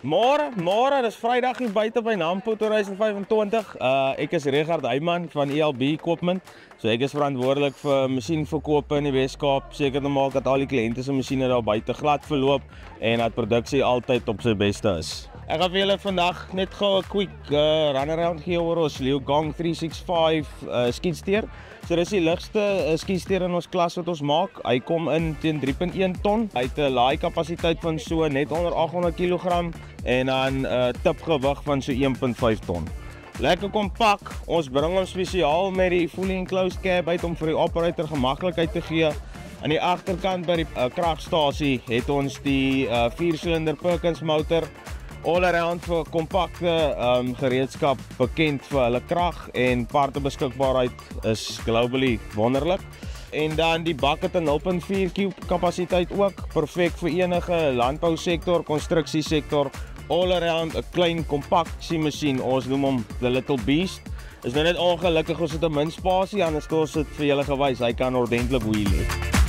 Môre, dis Vrydag hier buite by Nampo 2025. Ek is Richard Heyman van ELB Equipment. So ek is verantwoordelik vir masjienverkope in die Weskaap, seker te maak dat al die kliënte se masjiene daar buite glad verloop en dat produksie altyd op sy beste is. Ek gaan vir julle vandag net gou 'n quick runaround gee oor ons Leogong 365 skietsteer. So dis die ligste skietsteer in ons klas wat ons maak. Hy kom in teen 3.1 ton. Hy het 'n laai kapasiteit van so net onder 800 kg en dan 'n tipgewig van so 1.5 ton. Lekker kompak. Ons bring hom spesiaal met die fully enclosed cab uit om vir die operator gemaklikheid te gee. Aan die agterkant by die kragstasie het ons die 4-silinder Perkins motor. All around vir kompakte gereedskap, bekend vir hulle krag en partebeskikbaarheid is globally wonderlik. En dan die bak het 'n 0.4 cube kapasiteit ook, perfek vir enige landbousektor, konstruksiesektor. All around 'n klein kompakte masjien, ons noem hom the little beast. Is nou net ongelukkig ons het 'n min spasie, anders het ons dit vir julle gewys, hy kan ordentlik wheel.